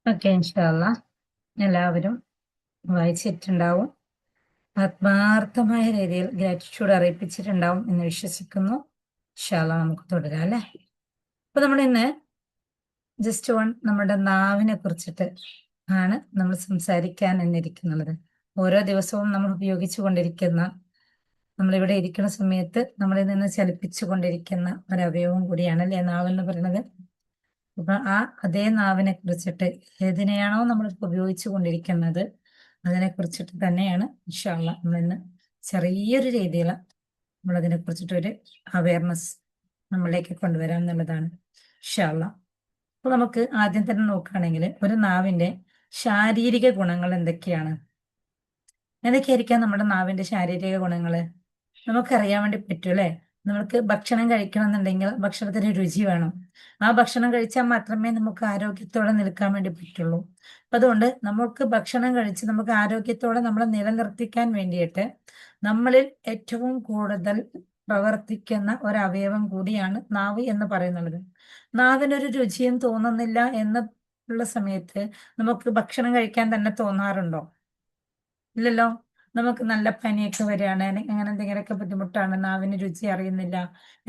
Okay, ഇൻഷാല്ല എല്ലാവരും വായിച്ചിട്ടുണ്ടാവും. ആത്മാർത്ഥമായ രീതിയിൽ ഗ്രാറ്റിറ്റ്യൂഡ് അറിയിപ്പിച്ചിട്ടുണ്ടാവും എന്ന് വിശ്വസിക്കുന്നു. ഇൻഷാല്ല നമുക്ക് തുടരാം അല്ലെ. അപ്പൊ നമ്മൾ ഇന്ന് ജസ്റ്റ് നമ്മുടെ നാവിനെ കുറിച്ചിട്ട് ആണ് നമ്മൾ സംസാരിക്കാൻ എന്നിരിക്കുന്നത്. ഓരോ ദിവസവും നമ്മൾ ഉപയോഗിച്ചു കൊണ്ടിരിക്കുന്ന, നമ്മളിവിടെ ഇരിക്കുന്ന സമയത്ത് നമ്മളിൽ നിന്ന് ചലിപ്പിച്ചു കൊണ്ടിരിക്കുന്ന ഒരവയവം കൂടിയാണ് അല്ലെ നാവ് എന്ന് പറയുന്നത്. അപ്പൊ അതേ നാവിനെ കുറിച്ചിട്ട്, ഏതിനെയാണോ നമ്മൾ ഉപയോഗിച്ചു കൊണ്ടിരിക്കുന്നത് അതിനെ കുറിച്ചിട്ട് തന്നെയാണ് ഇൻഷാല്ല നമ്മൾ ഇന്ന് ചെറിയൊരു രീതിയിൽ നമ്മളതിനെ കുറിച്ചിട്ടൊരു അവയർനെസ് നമ്മളിലേക്ക് കൊണ്ടുവരാം എന്നുള്ളതാണ് ഇൻഷാല്ല. അപ്പൊ നമുക്ക് ആദ്യം തന്നെ നോക്കുകയാണെങ്കിൽ ഒരു നാവിന്റെ ശാരീരിക ഗുണങ്ങൾ എന്തൊക്കെയാണ്? എന്തൊക്കെയായിരിക്കാം നമ്മുടെ നാവിന്റെ ശാരീരിക ഗുണങ്ങള്? നമുക്കറിയാൻ വേണ്ടി പറ്റും അല്ലെ. നമുക്ക് ഭക്ഷണം കഴിക്കണം എന്നുണ്ടെങ്കിൽ ഭക്ഷണത്തിന് രുചി വേണം. ആ ഭക്ഷണം കഴിച്ചാൽ മാത്രമേ നമുക്ക് ആരോഗ്യത്തോടെ നിൽക്കാൻ വേണ്ടി പറ്റുള്ളൂ. അപ്പൊ അതുകൊണ്ട് നമുക്ക് ഭക്ഷണം കഴിച്ച് നമുക്ക് ആരോഗ്യത്തോടെ നമ്മളെ നിലനിർത്തിക്കാൻ വേണ്ടിയിട്ട് നമ്മളിൽ ഏറ്റവും കൂടുതൽ പ്രവർത്തിക്കുന്ന ഒരവയവം കൂടിയാണ് നാവ് എന്ന് പറയുന്നത്. നാവിനൊരു രുചിയും തോന്നുന്നില്ല എന്നുള്ള സമയത്ത് നമുക്ക് ഭക്ഷണം കഴിക്കാൻ തന്നെ തോന്നാറുണ്ടോ? ഇല്ലല്ലോ. നമുക്ക് നല്ല പനിയൊക്കെ വരികയാണ്, അങ്ങനെ എന്തെങ്കിലുമൊക്കെ ബുദ്ധിമുട്ടാണ്, നാവിന് രുചി അറിയുന്നില്ല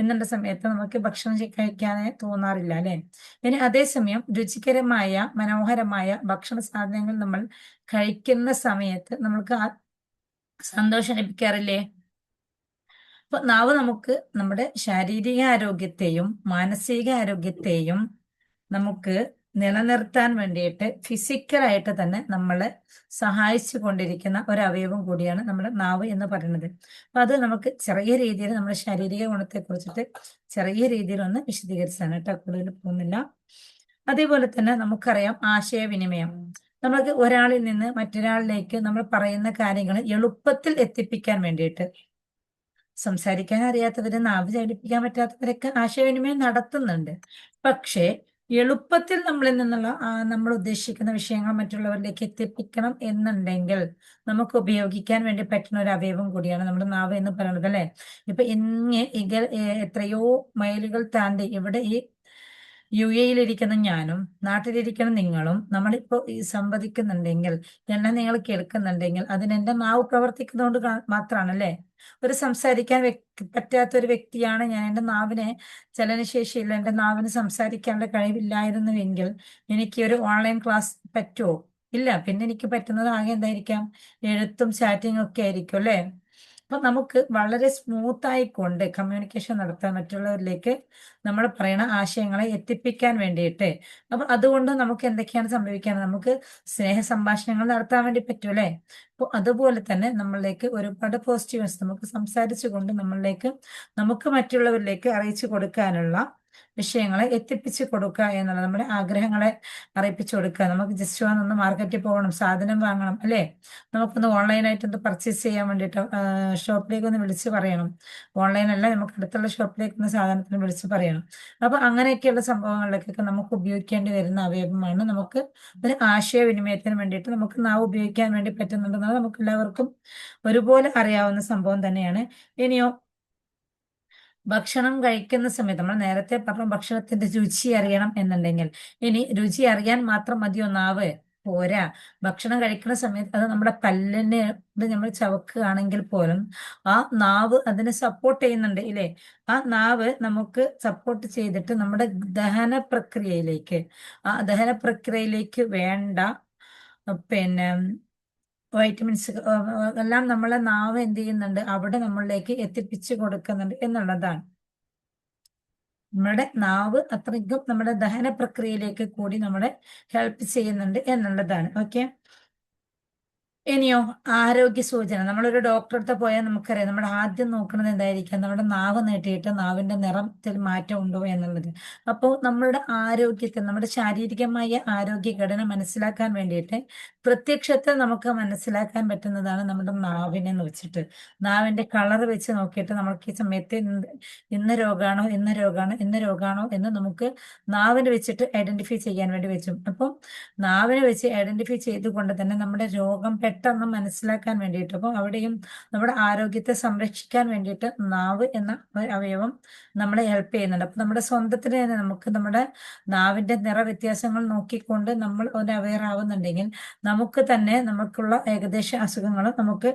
എന്നുള്ള സമയത്ത് നമുക്ക് ഭക്ഷണം കഴിക്കാനേ തോന്നാറില്ല അല്ലെ. ഇനി അതേസമയം രുചികരമായ മനോഹരമായ ഭക്ഷണ സാധനങ്ങൾ നമ്മൾ കഴിക്കുന്ന സമയത്ത് നമുക്ക് സന്തോഷം ലഭിക്കാറില്ലേ? അപ്പൊ നാവ് നമുക്ക് നമ്മുടെ ശാരീരിക ആരോഗ്യത്തെയും മാനസിക ആരോഗ്യത്തെയും നമുക്ക് നിലനിർത്താൻ വേണ്ടിയിട്ട് ഫിസിക്കലായിട്ട് തന്നെ നമ്മളെ സഹായിച്ചു കൊണ്ടിരിക്കുന്ന ഒരു അവയവം കൂടിയാണ് നമ്മുടെ നാവ് എന്ന് പറയുന്നത്. അപ്പൊ അത് നമുക്ക് ചെറിയ രീതിയിൽ നമ്മുടെ ശാരീരിക ഗുണത്തെ കുറിച്ചിട്ട് ചെറിയ രീതിയിൽ ഒന്ന് വിശദീകരിച്ചാണ് കേട്ടോ, കൂടുതൽ പോകുന്നില്ല. അതേപോലെ തന്നെ നമുക്കറിയാം ആശയവിനിമയം. നമ്മൾക്ക് ഒരാളിൽ നിന്ന് മറ്റൊരാളിലേക്ക് നമ്മൾ പറയുന്ന കാര്യങ്ങൾ എളുപ്പത്തിൽ എത്തിപ്പിക്കാൻ വേണ്ടിയിട്ട്, സംസാരിക്കാൻ അറിയാത്തവര്, നാവ് ചലിപ്പിക്കാൻ പറ്റാത്തവരൊക്കെ ആശയവിനിമയം നടത്തുന്നുണ്ട്. പക്ഷേ എളുപ്പത്തിൽ നമ്മളിൽ നിന്നുള്ള നമ്മൾ ഉദ്ദേശിക്കുന്ന വിഷയങ്ങൾ മറ്റുള്ളവരിലേക്ക് എത്തിപ്പിക്കണം എന്നുണ്ടെങ്കിൽ നമുക്ക് ഉപയോഗിക്കാൻ വേണ്ടി പറ്റുന്ന ഒരു അവയവം കൂടിയാണ് നമ്മുടെ നാവ് എന്ന് പറയുന്നത് അല്ലെ. ഇപ്പൊ എത്രയോ മൈലുകൾ താണ്ടി ഇവിടെ ഈ യുഎഇയിലിരിക്കുന്ന ഞാനും നാട്ടിലിരിക്കുന്ന നിങ്ങളും നമ്മളിപ്പോ ഈ സംവദിക്കുന്നുണ്ടെങ്കിൽ, എന്നെ നിങ്ങൾ കേൾക്കുന്നുണ്ടെങ്കിൽ അതിന് എന്റെ നാവ് പ്രവർത്തിക്കുന്നതുകൊണ്ട് മാത്രമാണ് അല്ലെ. ഒരു സംസാരിക്കാൻ പറ്റാത്ത ഒരു വ്യക്തിയാണ് ഞാൻ, എന്റെ നാവിന് ചലനശേഷിയില്ല, എന്റെ നാവിന് സംസാരിക്കാനുള്ള കഴിവില്ലായിരുന്നുവെങ്കിൽ എനിക്ക് ഒരു ഓൺലൈൻ ക്ലാസ് പറ്റുമോ? ഇല്ല. പിന്നെ എനിക്ക് പറ്റുന്നത് ആകെ എന്തായിരിക്കാം? എഴുത്തും ചാറ്റിംഗ് ഒക്കെ ആയിരിക്കും അല്ലെ. അപ്പൊ നമുക്ക് വളരെ സ്മൂത്ത് ആയിക്കൊണ്ട് കമ്മ്യൂണിക്കേഷൻ നടത്താൻ മറ്റുള്ളവരിലേക്ക് നമ്മൾ പറയുന്ന ആശയങ്ങളെ എത്തിപ്പിക്കാൻ വേണ്ടിയിട്ട്, അപ്പൊ അതുകൊണ്ട് നമുക്ക് എന്തൊക്കെയാണ് സംഭവിക്കാൻ, നമുക്ക് സ്നേഹ സംഭാഷണങ്ങൾ നടത്താൻ വേണ്ടി പറ്റും അല്ലെ. അപ്പൊ അതുപോലെ തന്നെ നമ്മളിലേക്ക് ഒരുപാട് പോസിറ്റീവ്നെസ് നമുക്ക് സംസാരിച്ചുകൊണ്ട് നമ്മളിലേക്ക് നമുക്ക് മറ്റുള്ളവരിലേക്ക് അറിയിച്ചു കൊടുക്കാനുള്ള വിഷയങ്ങളെ എത്തിപ്പിച്ചു കൊടുക്കുക എന്നുള്ള നമ്മുടെ ആഗ്രഹങ്ങളെ അറിയിപ്പിച്ചു കൊടുക്കുക. നമുക്ക് ജസ്റ്റ് ഒന്ന് മാർക്കറ്റിൽ പോകണം, സാധനം വാങ്ങണം അല്ലെ, നമുക്കൊന്ന് ഓൺലൈനായിട്ട് ഒന്ന് പർച്ചേസ് ചെയ്യാൻ വേണ്ടിയിട്ട് ഷോപ്പിലേക്ക് ഒന്ന് വിളിച്ച് പറയണം. ഓൺലൈൻ അല്ല, നമുക്ക് അടുത്തുള്ള ഷോപ്പിലേക്ക് ഒന്ന് സാധനത്തിന് വിളിച്ച് പറയണം. അപ്പൊ അങ്ങനെയൊക്കെയുള്ള സംഭവങ്ങളിലേക്കൊക്കെ നമുക്ക് ഉപയോഗിക്കേണ്ടി വരുന്ന അവയവമാണ് നമുക്ക് ഒരു ആശയവിനിമയത്തിന് വേണ്ടിയിട്ട് നമുക്ക് നാവ് ഉപയോഗിക്കാൻ വേണ്ടി പറ്റുന്നുണ്ടെന്നത് നമുക്ക് എല്ലാവർക്കും ഒരുപോലെ അറിയാവുന്ന സംഭവം തന്നെയാണ്. ഇനിയോ ഭക്ഷണം കഴിക്കുന്ന സമയത്ത് നമ്മൾ നേരത്തെ പറഞ്ഞു ഭക്ഷണത്തിന്റെ രുചി അറിയണം എന്നുണ്ടെങ്കിൽ, ഇനി രുചി അറിയാൻ മാത്രം മതിയോ നാവ്? പോരാ. ഭക്ഷണം കഴിക്കുന്ന സമയത്ത് അത് നമ്മുടെ പല്ലിന് നമ്മൾ ചവക്കുകയാണെങ്കിൽ പോലും ആ നാവ് അതിനെ സപ്പോർട്ട് ചെയ്യുന്നുണ്ട് ഇല്ലേ. ആ നാവ് നമുക്ക് സപ്പോർട്ട് ചെയ്തിട്ട് നമ്മുടെ ദഹന പ്രക്രിയയിലേക്ക്, ആ ദഹന പ്രക്രിയയിലേക്ക് വേണ്ട പിന്നെ വൈറ്റമിൻസ് എല്ലാം നമ്മളെ നാവ് എന്ത് ചെയ്യുന്നുണ്ട്, അവിടെ നമ്മളിലേക്ക് എത്തിപ്പിച്ചു കൊടുക്കുന്നുണ്ട് എന്നുള്ളതാണ്. നമ്മുടെ നാവ് അത്രയ്ക്കും നമ്മുടെ ദഹന പ്രക്രിയയിലേക്ക് കൂടി നമ്മളെ ഹെൽപ്പ് ചെയ്യുന്നുണ്ട് എന്നുള്ളതാണ്. ഓക്കെ. ഇനിയോ ആരോഗ്യ സൂചന. നമ്മളൊരു ഡോക്ടറെ അടുത്ത് പോയാൽ നമുക്കറിയാം നമ്മൾ ആദ്യം നോക്കുന്നത് എന്തായിരിക്കാം, നമ്മുടെ നാവ് നീട്ടിയിട്ട് നാവിന്റെ നിറത്തിൽ മാറ്റം ഉണ്ടോ എന്നുള്ളത്. അപ്പോൾ നമ്മളുടെ ആരോഗ്യത്തെ, നമ്മുടെ ശാരീരികമായ ആരോഗ്യഘടന മനസ്സിലാക്കാൻ വേണ്ടിയിട്ട് പ്രത്യക്ഷത്തിൽ നമുക്ക് മനസ്സിലാക്കാൻ പറ്റുന്നതാണ് നമ്മുടെ നാവിനെ വെച്ചിട്ട്. നാവിന്റെ കളർ വെച്ച് നോക്കിയിട്ട് നമുക്ക് ഈ സമയത്ത് ഇന്ന രോഗാണോ ഇന്ന രോഗാണോ ഇന്ന രോഗാണോ എന്ന് നമുക്ക് നാവിനെ വെച്ചിട്ട് ഐഡന്റിഫൈ ചെയ്യാൻ വേണ്ടി വെച്ചു. അപ്പം നാവിനെ വെച്ച് ഐഡന്റിഫൈ ചെയ്തുകൊണ്ട് തന്നെ നമ്മുടെ രോഗം പെട്ടെന്ന് മനസ്സിലാക്കാൻ വേണ്ടിയിട്ട്. അപ്പോൾ അവിടെയും നമ്മുടെ ആരോഗ്യത്തെ സംരക്ഷിക്കാൻ വേണ്ടിയിട്ട് നാവ് എന്ന ഒരു അവയവം നമ്മളെ ഹെൽപ്പ് ചെയ്യുന്നുണ്ട്. അപ്പൊ നമ്മുടെ സ്വന്തത്തിന് തന്നെ നമുക്ക് നമ്മുടെ നാവിന്റെ നിറവ്യത്യാസങ്ങൾ നോക്കിക്കൊണ്ട് നമ്മൾ ഒരു അവെയർ ആവുന്നുണ്ടെങ്കിൽ നമുക്ക് തന്നെ നമുക്കുള്ള ഏകദേശ അസുഖങ്ങൾ നമുക്ക്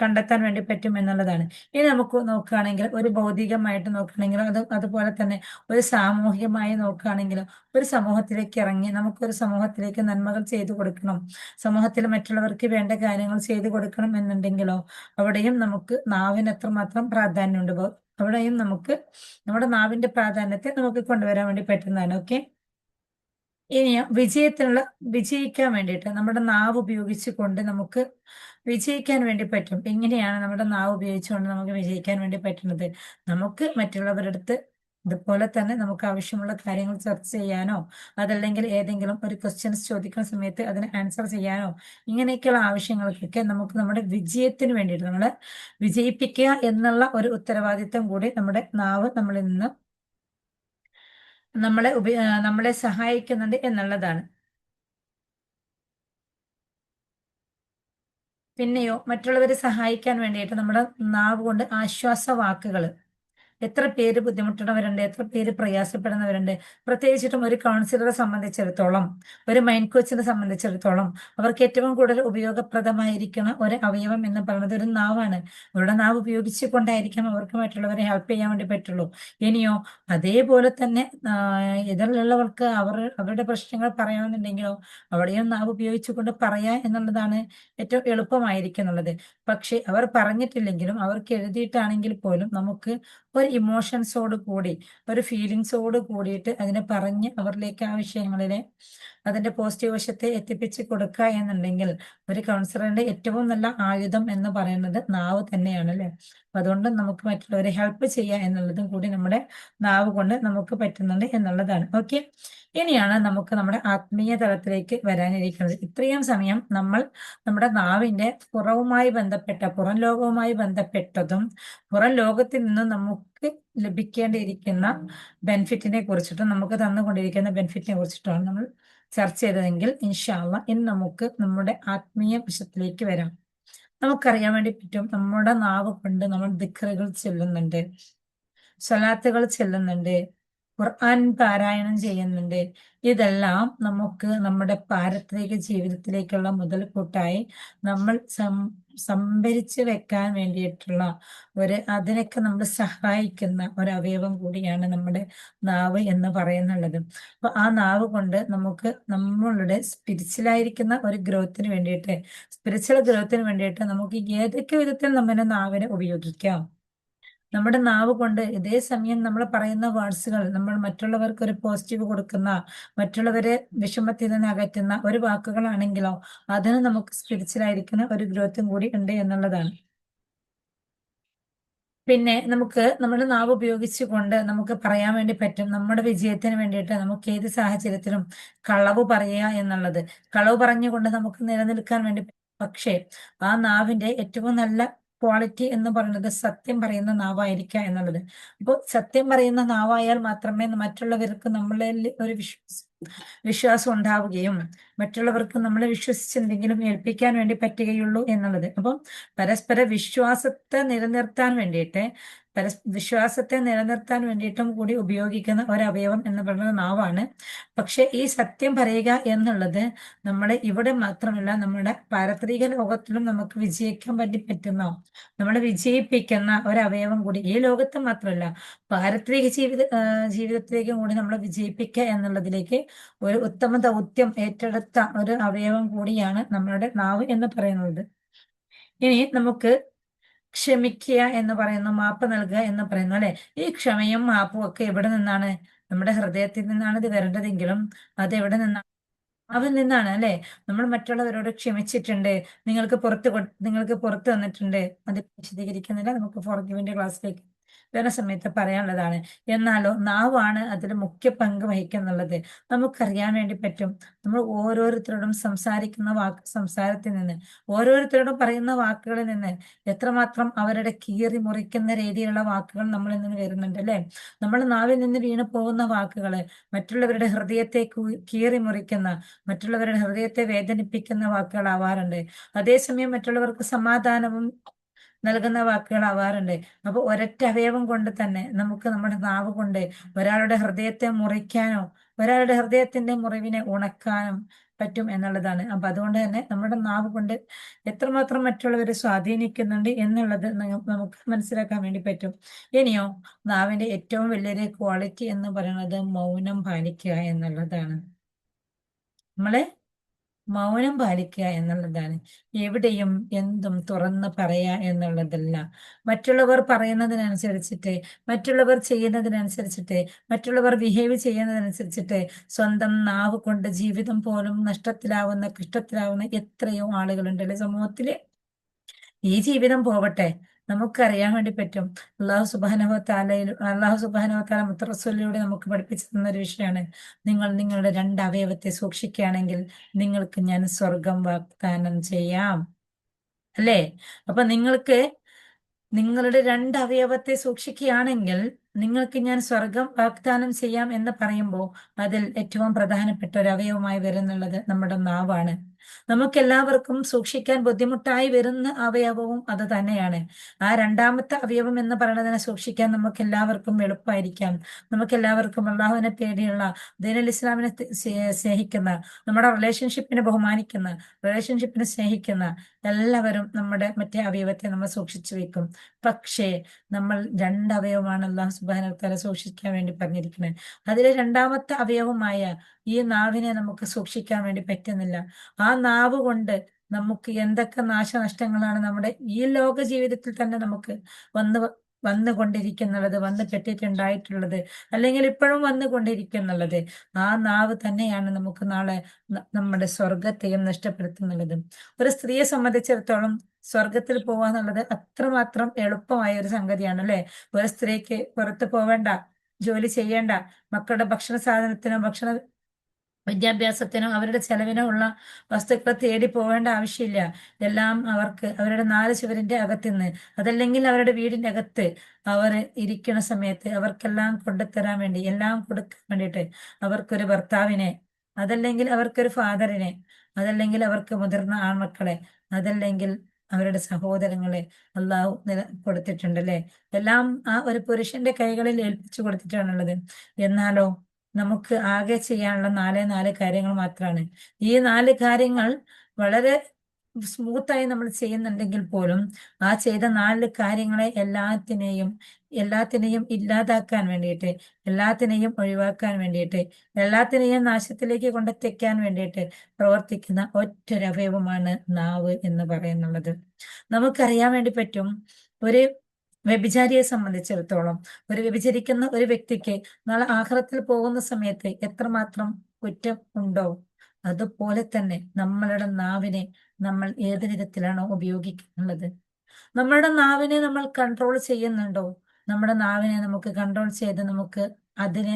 കണ്ടെത്താൻ വേണ്ടി പറ്റും എന്നുള്ളതാണ്. ഇനി നമുക്ക് നോക്കുകയാണെങ്കിൽ ഒരു ഭൗതികമായിട്ട് നോക്കുകയാണെങ്കിലും അതുപോലെ തന്നെ ഒരു സാമൂഹികമായി നോക്കുകയാണെങ്കിലും ഒരു സമൂഹത്തിലേക്ക് ഇറങ്ങി നമുക്കൊരു സമൂഹത്തിലേക്ക് നന്മകൾ ചെയ്തു കൊടുക്കണം, സമൂഹത്തിൽ മറ്റുള്ളവർക്ക് വേണ്ട കാര്യങ്ങൾ ചെയ്തു കൊടുക്കണം എന്നുണ്ടെങ്കിലോ അവിടെയും നമുക്ക് നാവിന് എത്രമാത്രം പ്രാധാന്യമുണ്ട്. അവിടെയും നമുക്ക് നമ്മുടെ നാവിന്റെ പ്രാധാന്യത്തെ നമുക്ക് കൊണ്ടുവരാൻ വേണ്ടി പറ്റുന്നതാണ്. ഓക്കെ, ഇനി വിജയിക്കാൻ വേണ്ടിയിട്ട് നമ്മുടെ നാവ് ഉപയോഗിച്ചുകൊണ്ട് നമുക്ക് വിജയിക്കാൻ വേണ്ടി പറ്റും. എങ്ങനെയാണ് നമ്മുടെ നാവ് ഉപയോഗിച്ചുകൊണ്ട് നമുക്ക് വിജയിക്കാൻ വേണ്ടി പറ്റുന്നത്? നമുക്ക് മറ്റുള്ളവരുടെ അടുത്ത് ഇതുപോലെ തന്നെ നമുക്ക് ആവശ്യമുള്ള കാര്യങ്ങൾ ചർച്ച ചെയ്യാനോ അതല്ലെങ്കിൽ ഏതെങ്കിലും ഒരു ക്വസ്റ്റ്യൻസ് ചോദിക്കുന്ന സമയത്ത് അതിന് ആൻസർ ചെയ്യാനോ ഇങ്ങനെയൊക്കെയുള്ള ആവശ്യങ്ങൾക്കൊക്കെ നമുക്ക് നമ്മുടെ വിജയത്തിന് വേണ്ടിയിട്ട് നമ്മളെ വിജയിപ്പിക്കുക എന്നുള്ള ഒരു ഉത്തരവാദിത്തം കൂടി നമ്മുടെ നാവ് നമ്മളിൽ നിന്ന് നമ്മളെ സഹായിക്കുന്നുണ്ട് എന്നുള്ളതാണ്. പിന്നെയോ മറ്റുള്ളവരെ സഹായിക്കാൻ വേണ്ടിയിട്ട് നമ്മുടെ നാവ് കൊണ്ട് ആശ്വാസ വാക്കുകൾ, എത്ര പേര് ബുദ്ധിമുട്ടുന്നവരുണ്ട്, എത്ര പേര് പ്രയാസപ്പെടുന്നവരുണ്ട്. പ്രത്യേകിച്ചിട്ടും ഒരു കൗൺസിലറെ സംബന്ധിച്ചിടത്തോളം, ഒരു മൈൻഡ് കോച്ചിനെ സംബന്ധിച്ചിടത്തോളം അവർക്ക് ഏറ്റവും കൂടുതൽ ഉപയോഗപ്രദമായിരിക്കുന്ന ഒരു അവയവം എന്ന് പറയുന്നത് ഒരു നാവാണ്. അവരുടെ നാവ് ഉപയോഗിച്ചു കൊണ്ടായിരിക്കും അവർക്ക് മറ്റുള്ളവരെ ഹെൽപ്പ് ചെയ്യാൻ വേണ്ടി പറ്റുള്ളൂ. ഇനിയോ അതേപോലെ തന്നെ ഇതിലുള്ളവർക്ക് അവരുടെ പ്രശ്നങ്ങൾ പറയാമെന്നുണ്ടെങ്കിലോ അവിടെയും നാവ് ഉപയോഗിച്ചുകൊണ്ട് പറയാ എന്നുള്ളതാണ് ഏറ്റവും എളുപ്പമായിരിക്കുന്നുള്ളത്. പക്ഷെ അവർ പറഞ്ഞിട്ടില്ലെങ്കിലും അവർക്ക് എഴുതിയിട്ടാണെങ്കിൽ പോലും നമുക്ക് ഒരു ഇമോഷൻസോട് കൂടി ഒരു ഫീലിങ്സോട് കൂടിയിട്ട് അതിനെ പറഞ്ഞ് അവരിലേക്ക് ആ വിഷയങ്ങളിലെ അതിന്റെ പോസിറ്റീവ് വശത്തെ എത്തിപ്പിച്ച് കൊടുക്കുക എന്നുണ്ടെങ്കിൽ ഒരു കൗൺസിലറിന്റെ ഏറ്റവും നല്ല ആയുധം എന്ന് പറയുന്നത് നാവ് തന്നെയാണ്, അല്ലെ? അപ്പൊ അതുകൊണ്ട് നമുക്ക് മറ്റുള്ളവരെ ഹെൽപ്പ് ചെയ്യുക എന്നുള്ളതും കൂടി നമ്മുടെ നാവ് കൊണ്ട് നമുക്ക് പറ്റുന്നുണ്ട് എന്നുള്ളതാണ്. ഓക്കെ, ഇനിയാണ് നമുക്ക് നമ്മുടെ ആത്മീയ തലത്തിലേക്ക് വരാനിരിക്കുന്നത്. ഇത്രയും സമയം നമ്മൾ നമ്മുടെ നാവിന്റെ പുറം ലോകവുമായി ബന്ധപ്പെട്ടതും പുറം ലോകത്തിൽ നിന്ന് നമുക്ക് ലഭിക്കേണ്ടിയിരിക്കുന്ന ബെനിഫിറ്റിനെ കുറിച്ചിട്ടും നമുക്ക് തന്നുകൊണ്ടിരിക്കുന്ന ബെനിഫിറ്റിനെ കുറിച്ചിട്ടുമാണ് നമ്മൾ ചർച്ച ചെയ്തതെങ്കിൽ ഇൻഷാ അള്ളാ ഇന്ന് നമുക്ക് നമ്മുടെ ആത്മീയ വശത്തിലേക്ക് വരാം. നമുക്കറിയാൻ വേണ്ടി പറ്റും നമ്മുടെ നാവ് കൊണ്ട് നമ്മൾ ദിക്റുകൾ ചെല്ലുന്നുണ്ട്, സ്വലാത്തുകൾ ചെല്ലുന്നുണ്ട്, ഖുർആൻ പാരായണം ചെയ്യുന്നുണ്ട്. ഇതെല്ലാം നമുക്ക് നമ്മുടെ പാരത്രിക ജീവിതത്തിലേക്കുള്ള മുതൽക്കൂട്ടായി നമ്മൾ സംഭരിച്ചു വെക്കാൻ വേണ്ടിയിട്ടുള്ള അതിനൊക്കെ നമ്മൾ സഹായിക്കുന്ന ഒരു അവയവം കൂടിയാണ് നമ്മുടെ നാവ് എന്ന് പറയുന്നുള്ളത്. അപ്പൊ ആ നാവ് കൊണ്ട് നമുക്ക് നമ്മളുടെ സ്പിരിച്വലായിരിക്കുന്ന ഒരു ഗ്രോത്തിന് വേണ്ടിയിട്ട് സ്പിരിച്വൽ ഗ്രോത്തിന് വേണ്ടിയിട്ട് നമുക്ക് ഏതൊക്കെ വിധത്തിൽ നമ്മുടെ നാവിനെ ഉപയോഗിക്കാം. നമ്മുടെ നാവ് കൊണ്ട് ഇതേ സമയം നമ്മൾ പറയുന്ന വേർഡ്സുകൾ നമ്മൾ മറ്റുള്ളവർക്ക് ഒരു പോസിറ്റീവ് കൊടുക്കുന്ന, മറ്റുള്ളവരെ വിഷമത്തിൽ നിന്ന് അകറ്റുന്ന ഒരു വാക്കുകളാണെങ്കിലോ അതിന് നമുക്ക് സ്പിരിച്വലായിരിക്കുന്ന ഒരു ഗ്രോത്തും കൂടി ഉണ്ട് എന്നുള്ളതാണ്. പിന്നെ നമുക്ക് നമ്മുടെ നാവ് ഉപയോഗിച്ചുകൊണ്ട് നമുക്ക് പറയാൻ വേണ്ടി പറ്റും നമ്മുടെ വിജയത്തിന് വേണ്ടിയിട്ട് നമുക്ക് ഏത് സാഹചര്യത്തിലും കളവ് പറയുക എന്നുള്ളത്. കളവ് പറഞ്ഞുകൊണ്ട് നമുക്ക് നിലനിൽക്കാൻ വേണ്ടി പക്ഷേ ആ നാവിന്റെ ഏറ്റവും നല്ല ക്വാളിറ്റി എന്ന് പറയുന്നത് സത്യം പറയുന്ന നാവായിരിക്കുക എന്നുള്ളത്. അപ്പോൾ സത്യം പറയുന്ന നാവായാൽ മാത്രമേ മറ്റുള്ളവർക്ക് നമ്മളിൽ ഒരു വിശ്വാസം ഉണ്ടാവുകയും മറ്റുള്ളവർക്ക് നമ്മളെ വിശ്വസിച്ച് എന്തെങ്കിലും ഏൽപ്പിക്കാൻ വേണ്ടി പറ്റുകയുള്ളൂ എന്നുള്ളത്. അപ്പം പരസ്പര വിശ്വാസത്തെ നിലനിർത്താൻ വേണ്ടിയിട്ട് കൂടി ഉപയോഗിക്കുന്ന ഒരു അവയവം എന്ന് പറയുന്നത് നാവാണ്. പക്ഷെ ഈ സത്യം പറയുക എന്നുള്ളത് നമ്മളെ ഇവിടെ മാത്രമല്ല നമ്മുടെ പാരത്രിക ലോകത്തിലും നമുക്ക് വിജയിക്കാൻ വേണ്ടി പറ്റുന്ന, നമ്മളെ വിജയിപ്പിക്കുന്ന ഒരു അവയവം കൂടി ഈ ലോകത്ത് മാത്രമല്ല പാരത്രിക ജീവിതത്തിലേക്കും കൂടി നമ്മളെ വിജയിപ്പിക്കുക എന്നുള്ളതിലേക്ക് ഒരു ഉത്തമ ദൗത്യം ഏറ്റെടുത്ത ഒരു അവയവം കൂടിയാണ് നമ്മളുടെ നാവ് എന്ന് പറയുന്നത്. ഇനി നമുക്ക് ക്ഷമിക്കുക എന്ന് പറയുന്നു, മാപ്പ് നൽകുക എന്ന് പറയുന്നു, അല്ലെ? ഈ ക്ഷമയും മാപ്പും ഒക്കെ എവിടെ നിന്നാണ്? നമ്മുടെ ഹൃദയത്തിൽ നിന്നാണ് ഇത് വരേണ്ടതെങ്കിലും അത് എവിടെ നിന്നാണ്? അവൻ നിന്നാണ്, അല്ലെ? നമ്മൾ മറ്റുള്ളവരോട് ക്ഷമിച്ചിട്ടുണ്ട്, നിങ്ങൾക്ക് പുറത്ത് വന്നിട്ടുണ്ട്, അത് വിശദീകരിക്കുന്നില്ല, നമുക്ക് ഫോർഗിവിന്റെ ക്ലാസ്സിലേക്ക് വരുന്ന സമയത്ത് പറയാനുള്ളതാണ്. എന്നാലോ നാവാണ് അതിൽ മുഖ്യ പങ്ക് വഹിക്കുന്നുള്ളത് നമുക്കറിയാൻ വേണ്ടി പറ്റും. നമ്മൾ ഓരോരുത്തരോടും സംസാരിക്കുന്ന സംസാരത്തിൽ നിന്ന്, ഓരോരുത്തരോടും പറയുന്ന വാക്കുകളിൽ നിന്ന് എത്രമാത്രം അവരുടെ കീറി മുറിക്കുന്ന രീതിയിലുള്ള വാക്കുകൾ നമ്മളിൽ നിന്ന് വരുന്നുണ്ട് അല്ലെ. നമ്മൾ നാവിൽ നിന്ന് വീണു പോകുന്ന വാക്കുകള് മറ്റുള്ളവരുടെ ഹൃദയത്തെ കീറി മുറിക്കുന്ന, മറ്റുള്ളവരുടെ ഹൃദയത്തെ വേദനിപ്പിക്കുന്ന വാക്കുകളാവാറുണ്ട്. അതേസമയം മറ്റുള്ളവർക്ക് സമാധാനവും നൽകുന്ന വാക്കുകളാവാറുണ്ട്. അപ്പൊ ഒരൊറ്റ അവയവം കൊണ്ട് തന്നെ നമുക്ക് നമ്മുടെ നാവ് കൊണ്ട് ഒരാളുടെ ഹൃദയത്തെ മുറിക്കാനോ ഒരാളുടെ ഹൃദയത്തിന്റെ മുറിവിനെ ഉണക്കാനും പറ്റും എന്നുള്ളതാണ്. അപ്പൊ അതുകൊണ്ട് തന്നെ നമ്മുടെ നാവ് കൊണ്ട് എത്രമാത്രം മറ്റുള്ളവരെ സ്വാധീനിക്കുന്നുണ്ട് എന്നുള്ളത് നമുക്ക് മനസ്സിലാക്കാൻ വേണ്ടി പറ്റും. ഇനിയോ, നാവിന്റെ ഏറ്റവും വലിയൊരു ക്വാളിറ്റി എന്ന് പറയുന്നത് മൗനം പാലിക്കുക എന്നുള്ളതാണ്. നമ്മളെ മൗനം പാലിക്കുക എന്നുള്ളതാണ്. എവിടെയും എന്തും തുറന്ന് പറയാ എന്നുള്ളതല്ല. മറ്റുള്ളവർ പറയുന്നതിനനുസരിച്ചിട്ട്, മറ്റുള്ളവർ ചെയ്യുന്നതിനനുസരിച്ചിട്ട്, മറ്റുള്ളവർ ബിഹേവ് ചെയ്യുന്നതിനനുസരിച്ചിട്ട് സ്വന്തം നാവ് കൊണ്ട് ജീവിതം പോലും നഷ്ടത്തിലാവുന്ന, കഷ്ടത്തിലാവുന്ന എത്രയോ ആളുകളുണ്ടല്ലേ സമൂഹത്തില്. ഈ ജീവിതം പോവട്ടെ, നമുക്കറിയാൻ വേണ്ടി പറ്റും. അള്ളാഹു സുബ്ഹാനഹു വ തആല മുത്തറസൂലിലൂടെ നമുക്ക് പഠിപ്പിച്ചു തന്ന ഒരു വിഷയമാണ്. നിങ്ങൾ നിങ്ങളുടെ രണ്ട് അവയവത്തെ സൂക്ഷിക്കുകയാണെങ്കിൽ നിങ്ങൾക്ക് ഞാൻ സ്വർഗം വാഗ്ദാനം ചെയ്യാം. അല്ലേ? അപ്പൊ നിങ്ങൾക്ക് നിങ്ങളുടെ രണ്ട് അവയവത്തെ സൂക്ഷിക്കുകയാണെങ്കിൽ നിങ്ങൾക്ക് ഞാൻ സ്വർഗം വാഗ്ദാനം ചെയ്യാം എന്ന് പറയുമ്പോൾ അതിൽ ഏറ്റവും പ്രധാനപ്പെട്ട ഒരു അവയവമായി വരുന്നുള്ളത് നമ്മുടെ നാവാണ്. നമുക്കെല്ലാവർക്കും സൂക്ഷിക്കാൻ ബുദ്ധിമുട്ടായി വരുന്ന അവയവവും അത് തന്നെയാണ്. ആ രണ്ടാമത്തെ അവയവം എന്ന് പറയുന്നതിനെ സൂക്ഷിക്കാൻ നമുക്ക് എല്ലാവർക്കും എളുപ്പമായിരിക്കാം. നമുക്ക് എല്ലാവർക്കും അള്ളാഹുവിനെ പേടിയുള്ള, ദീനുൽ ഇസ്ലാമിനെ സ്നേഹിക്കുന്ന, നമ്മുടെ റിലേഷൻഷിപ്പിനെ ബഹുമാനിക്കുന്ന, റിലേഷൻഷിപ്പിനെ സ്നേഹിക്കുന്ന എല്ലാവരും നമ്മുടെ മറ്റേ അവയവത്തെ നമ്മൾ സൂക്ഷിച്ചു വെക്കും. പക്ഷേ നമ്മൾ രണ്ട് അവയവമാണ് അള്ളാഹു സുബ്ഹാനഹു വ തആല സൂക്ഷിക്കാൻ വേണ്ടി പറഞ്ഞിരിക്കുന്നത്. അതിലെ രണ്ടാമത്തെ അവയവമായ ഈ നാവിനെ നമുക്ക് സൂക്ഷിക്കാൻ വേണ്ടി പറ്റുന്നില്ല. ആ നാവ് കൊണ്ട് നമുക്ക് എന്തൊക്കെ നാശനഷ്ടങ്ങളാണ് നമ്മുടെ ഈ ലോക ജീവിതത്തിൽ തന്നെ നമുക്ക് വന്ന് വന്നുകൊണ്ടിരിക്കുന്നുള്ളത്, വന്നു കെട്ടിയിട്ടുണ്ടായിട്ടുള്ളത്, അല്ലെങ്കിൽ ഇപ്പോഴും വന്നുകൊണ്ടിരിക്കുന്നുള്ളത്. ആ നാവ് തന്നെയാണ് നമുക്ക് നാളെ നമ്മുടെ സ്വർഗത്തെയും നഷ്ടപ്പെടുത്തുന്നുള്ളത്. ഒരു സ്ത്രീയെ സംബന്ധിച്ചിടത്തോളം സ്വർഗത്തിൽ പോവാന്നുള്ളത് അത്രമാത്രം എളുപ്പമായ ഒരു സംഗതിയാണ് അല്ലെ. ഒരു സ്ത്രീക്ക് പുറത്ത് പോവേണ്ട, ജോലി ചെയ്യേണ്ട, മക്കളുടെ ഭക്ഷണ സാധനത്തിനോ വിദ്യാഭ്യാസത്തിനോ അവരുടെ ചെലവിനോ ഉള്ള വസ്തുക്കൾ തേടി പോവേണ്ട ആവശ്യമില്ല. എല്ലാം അവർക്ക് അവരുടെ നാല് ചുവരിന്റെ അകത്തുനിന്ന്, അതല്ലെങ്കിൽ അവരുടെ വീടിന്റെ അകത്ത് അവർ ഇരിക്കുന്ന സമയത്ത് അവർക്കെല്ലാം കൊണ്ടുതരാൻ വേണ്ടി, എല്ലാം കൊടുക്കാൻ വേണ്ടിയിട്ട് അവർക്കൊരു ഭർത്താവിനെ, അതല്ലെങ്കിൽ അവർക്കൊരു ഫാദറിനെ, അതല്ലെങ്കിൽ അവർക്ക് മുതിർന്ന ആൺമക്കളെ, അതല്ലെങ്കിൽ അവരുടെ സഹോദരങ്ങളെ അള്ളാഹു കൊടുത്തിട്ടുണ്ടല്ലേ. എല്ലാം ആ ഒരു പുരുഷന്റെ കൈകളിൽ ഏൽപ്പിച്ചു കൊടുത്തിട്ടാണുള്ളത്. എന്നാലോ നമുക്ക് ആകെ ചെയ്യാനുള്ള നാല് കാര്യങ്ങൾ മാത്രമാണ്. ഈ 4 കാര്യങ്ങൾ വളരെ സ്മൂത്തായി നമ്മൾ ചെയ്യുന്നുണ്ടെങ്കിൽ പോലും ആ ചെയ്ത 4 കാര്യങ്ങളെ എല്ലാത്തിനെയും ഇല്ലാതാക്കാൻ വേണ്ടിയിട്ട്, എല്ലാത്തിനെയും ഒഴിവാക്കാൻ വേണ്ടിയിട്ട്, എല്ലാത്തിനെയും നാശത്തിലേക്ക് കൊണ്ടെത്തിക്കാൻ വേണ്ടിയിട്ട് പ്രവർത്തിക്കുന്ന ഒറ്റൊരവയവമാണ് നാവ് എന്ന് പറയുന്നുള്ളത്. നമുക്കറിയാൻ വേണ്ടി പറ്റും. ഒരു വ്യഭിചാരിയെ സംബന്ധിച്ചിടത്തോളം, ഒരു വ്യഭിചരിക്കുന്ന ഒരു വ്യക്തിക്ക് നാളെ ആഖിറത്തിൽ പോകുന്ന സമയത്ത് എത്രമാത്രം കുറ്റം ഉണ്ടോ, അതുപോലെ തന്നെ നമ്മളുടെ നാവിനെ നമ്മൾ ഏത് വിധത്തിലാണോ ഉപയോഗിക്കുന്നത്, നമ്മളുടെ നാവിനെ നമ്മൾ കൺട്രോൾ ചെയ്യുന്നുണ്ടോ? നമ്മുടെ നാവിനെ നമുക്ക് കൺട്രോൾ ചെയ്ത് നമുക്ക് അതിനെ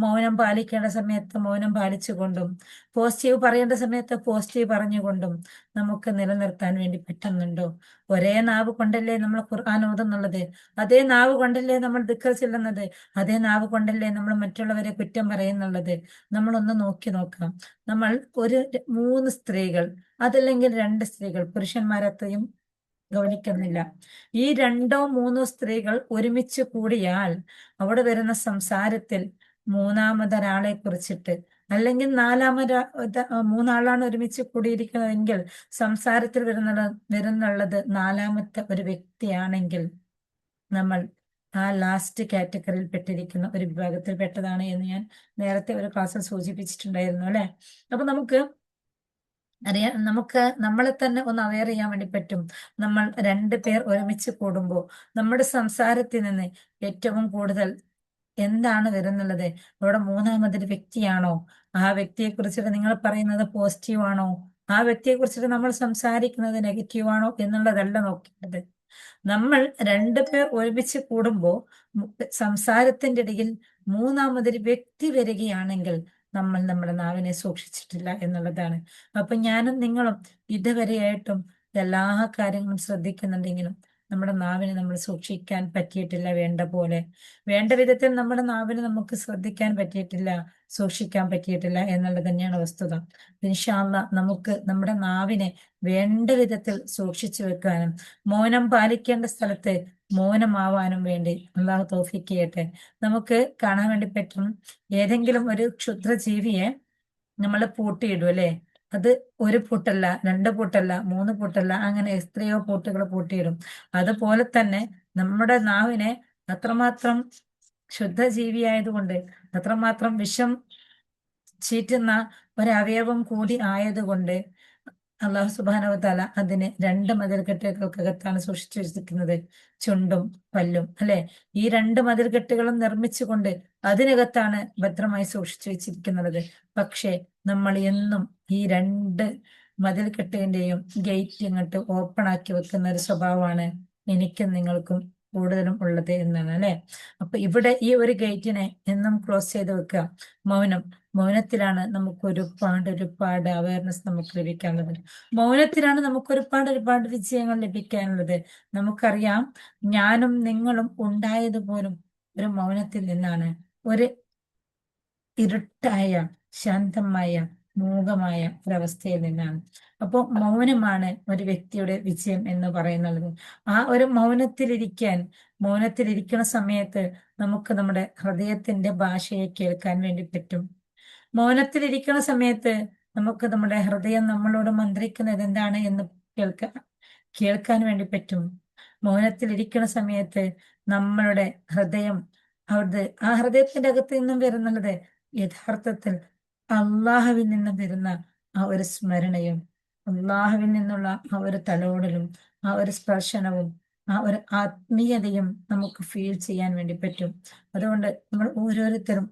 മൗനം പാലിക്കേണ്ട സമയത്ത് മൗനം പാലിച്ചുകൊണ്ടും, പോസിറ്റീവ് പറയേണ്ട സമയത്ത് പോസിറ്റീവ് പറഞ്ഞുകൊണ്ടും നമുക്ക് നിലനിർത്താൻ വേണ്ടി പറ്റുന്നുണ്ടോ? ഒരേ നാവ് കൊണ്ടല്ലേ നമ്മൾ ഖുർആൻ ഓതുന്നുള്ളത്, അതേ നാവ് കൊണ്ടല്ലേ നമ്മൾ ദിക്ർ ചെല്ലുന്നത്, അതേ നാവ് കൊണ്ടല്ലേ നമ്മൾ മറ്റുള്ളവരെ കുറ്റം പറയുന്നുള്ളത്. നമ്മളൊന്ന് നോക്കാം. നമ്മൾ ഒരു 3 സ്ത്രീകൾ, അതല്ലെങ്കിൽ 2 സ്ത്രീകൾ, പുരുഷന്മാരത്രയും ഗൗനിക്കുന്നില്ല, ഈ 2 3 സ്ത്രീകൾ ഒരുമിച്ച് കൂടിയാൽ അവിടെ വരുന്ന സംസാരത്തിൽ മൂന്നാമതൊരാളെ കുറിച്ചിട്ട്, അല്ലെങ്കിൽ മൂന്നാളാണ് ഒരുമിച്ച് കൂടിയിരിക്കുന്നതെങ്കിൽ സംസാരത്തിൽ വരുന്നുള്ളത് നാലാമത്തെ ഒരു വ്യക്തിയാണെങ്കിൽ നമ്മൾ ആ ലാസ്റ്റ് കാറ്റഗറിയിൽ പെട്ടിരിക്കുന്ന ഒരു വിഭാഗത്തിൽ പെട്ടതാണ് എന്ന് ഞാൻ നേരത്തെ ഒരു ക്ലാസ്സിൽ സൂചിപ്പിച്ചിട്ടുണ്ടായിരുന്നു അല്ലെ. അപ്പൊ നമുക്ക് നമ്മളെ തന്നെ ഒന്ന് അവെയർ ചെയ്യാൻ വേണ്ടി പറ്റും. നമ്മൾ 2 പേർ ഒരുമിച്ച് കൂടുമ്പോൾ നമ്മുടെ സംസാരത്തിൽ നിന്ന് ഏറ്റവും കൂടുതൽ എന്താണ് വരുന്നുള്ളത്? അവിടെ മൂന്നാമതൊരു വ്യക്തിയാണോ? ആ വ്യക്തിയെ കുറിച്ചിട്ട് നിങ്ങൾ പറയുന്നത് പോസിറ്റീവ് ആണോ? ആ വ്യക്തിയെ കുറിച്ചിട്ട് നമ്മൾ സംസാരിക്കുന്നത് നെഗറ്റീവ് ആണോ എന്നുള്ളതല്ല നോക്കേണ്ടത്. നമ്മൾ രണ്ടുപേർ ഒരുമിച്ച് കൂടുമ്പോൾ സംസാരത്തിന്റെ ഇടയിൽ മൂന്നാമതൊരു വ്യക്തി വരികയാണെങ്കിൽ നമ്മൾ നമ്മുടെ നാവിനെ സൂക്ഷിച്ചിട്ടില്ല എന്നുള്ളതാണ്. അപ്പൊ ഞാനും നിങ്ങളും ഇതുവരെയായിട്ടും എല്ലാ കാര്യങ്ങളും ശ്രദ്ധിക്കുന്നുണ്ടെങ്കിലും നമ്മുടെ നാവിനെ നമ്മൾ സൂക്ഷിക്കാൻ പറ്റിയിട്ടില്ല വേണ്ട പോലെ. വേണ്ട വിധത്തിൽ നമ്മുടെ നാവിനെ നമുക്ക് ശ്രദ്ധിക്കാൻ പറ്റിയിട്ടില്ല, സൂക്ഷിക്കാൻ പറ്റിയിട്ടില്ല എന്നുള്ളത് തന്നെയാണ് വസ്തുത. ഇൻഷാ അല്ലാഹ് നമുക്ക് നമ്മുടെ നാവിനെ വേണ്ട വിധത്തിൽ സൂക്ഷിച്ചു വെക്കാനും മൗനം പാലിക്കേണ്ട സ്ഥലത്ത് മൗനമാവാനും വേണ്ടി അള്ളാഹു തൗഫീഖ് ചെയ്യട്ടെ. നമുക്ക് കാണാൻ വേണ്ടി പറ്റും, ഏതെങ്കിലും ഒരു ക്ഷുദ്രജീവിയെ നമ്മൾ പൂട്ടിയിടും അല്ലെ. അത് ഒരു പൂട്ടല്ല, രണ്ട് പൂട്ടല്ല, മൂന്ന് പൂട്ടല്ല, അങ്ങനെ എത്രയോ പൂട്ടുകൾ പൂട്ടിയിടും. അതുപോലെ തന്നെ നമ്മുടെ നാവിനെ അത്രമാത്രം ക്ഷുദ്രജീവിയായതുകൊണ്ട്, അത്രമാത്രം വിഷം ചീറ്റുന്ന ഒരവയവം കൂടി ആയതുകൊണ്ട് അള്ളാഹു സുബ്ഹാനഹു വ തആല അതിനെ രണ്ട് മതിൽക്കെട്ടുകൾക്കകത്താണ് സൂക്ഷിച്ചു വെച്ചിരിക്കുന്നത്, ചുണ്ടും പല്ലും അല്ലെ. ഈ രണ്ട് മതിൽക്കെട്ടുകളും നിർമ്മിച്ചുകൊണ്ട് അതിനകത്താണ് ഭദ്രമായി സൂക്ഷിച്ചു വെച്ചിരിക്കുന്നത്. പക്ഷെ നമ്മൾ എന്നും ഈ രണ്ട് മതിൽക്കെട്ടിന്റെയും ഗേറ്റ് ഇങ്ങോട്ട് ഓപ്പൺ ആക്കി വെക്കുന്ന ഒരു സ്വഭാവമാണ് എനിക്കും നിങ്ങൾക്കും കൂടുതലും ഉള്ളത് എന്നാണ് അല്ലെ. അപ്പൊ ഇവിടെ ഈ ഒരു ഗേറ്റിനെ എന്നും ക്ലോസ് ചെയ്ത് വെക്കുക. മൗനം, മൗനത്തിലാണ് നമുക്ക് ഒരുപാട് അവയർനെസ് നമുക്ക് ലഭിക്കാനുള്ളത്. മൗനത്തിലാണ് നമുക്ക് ഒരുപാട് വിജയങ്ങൾ ലഭിക്കാനുള്ളത്. നമുക്കറിയാം, ഞാനും നിങ്ങളും ഉണ്ടായത് പോലും ഒരു മൗനത്തിൽ നിന്നാണ്. ഒരു ഇരുട്ടായ, ശാന്തമായ, മൂകമായ ഒരവസ്ഥയിൽ നിന്നാണ്. അപ്പോൾ മൗനമാണ് ഒരു വ്യക്തിയുടെ വിജയം എന്ന് പറയുന്നത്. ആ ഒരു മൗനത്തിലിരിക്കുന്ന സമയത്ത് നമുക്ക് നമ്മുടെ ഹൃദയത്തിന്റെ ഭാഷയെ കേൾക്കാൻ വേണ്ടി പറ്റും. മൗനത്തിലിരിക്കുന്ന സമയത്ത് നമുക്ക് നമ്മുടെ ഹൃദയം നമ്മളോട് മന്ത്രിക്കുന്നത് എന്താണ് എന്ന് കേൾക്കാൻ വേണ്ടി പറ്റും. മൗനത്തിലിരിക്കുന്ന സമയത്ത് നമ്മളുടെ ഹൃദയം, ആ ഹൃദയത്തിന്റെ അകത്ത് നിന്നും വരുന്നുള്ളത് യഥാർത്ഥത്തിൽ അള്ളാഹുവിൽ നിന്നും വരുന്ന ആ ഒരു സ്മരണയും, അള്ളാഹുവിൽ നിന്നുള്ള ആ ഒരു തലോടലും, ആ ഒരു സ്പർശനവും, ആ ഒരു ആത്മീയതയും നമുക്ക് ഫീൽ ചെയ്യാൻ വേണ്ടി പറ്റും. അതുകൊണ്ട് നമ്മൾ ഓരോരുത്തരും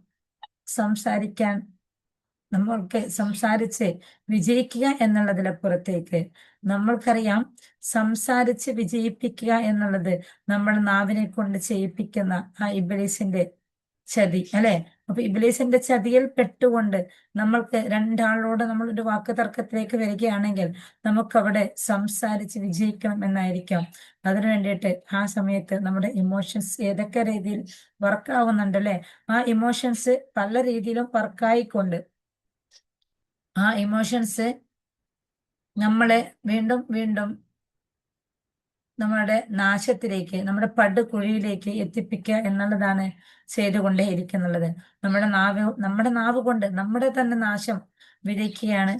നമ്മൾക്ക് സംസാരിച്ച് വിജയിക്കുക എന്നുള്ളതിലപ്പുറത്തേക്ക് നമ്മൾക്കറിയാം, സംസാരിച്ച് വിജയിപ്പിക്കുക എന്നുള്ളത് നമ്മൾ നാവിനെ കൊണ്ട് ചെയ്യിപ്പിക്കുന്ന ആ ഇബ്ലീസിന്റെ ചതി അല്ലെ. അപ്പൊ ഇബ്ലീസിന്റെ ചതിയിൽ പെട്ടുകൊണ്ട് നമ്മൾക്ക് രണ്ടാളോട് നമ്മൾ ഒരു വാക്ക് തർക്കത്തിലേക്ക് വരികയാണെങ്കിൽ നമുക്കവിടെ സംസാരിച്ച് വിജയിക്കണം എന്നായിരിക്കാം. അതിനു വേണ്ടിയിട്ട് ആ സമയത്ത് നമ്മുടെ ഇമോഷൻസ് ഏതൊക്കെ രീതിയിൽ വർക്കാവുന്നുണ്ട് അല്ലെ, ആ ഇമോഷൻസ് പല രീതിയിലും വർക്കായിക്കൊണ്ട് ആ ഇമോഷൻസ് നമ്മളെ വീണ്ടും വീണ്ടും നമ്മുടെ നാശത്തിലേക്ക്, നമ്മുടെ പടുകുഴിയിലേക്ക് എത്തിപ്പിക്കുക എന്നുള്ളതാണ് ചെയ്തുകൊണ്ടേയിരിക്കുന്നുള്ളത്. നമ്മുടെ നാവ് കൊണ്ട് നമ്മുടെ തന്നെ നാശം വിതയ്ക്കുകയാണ്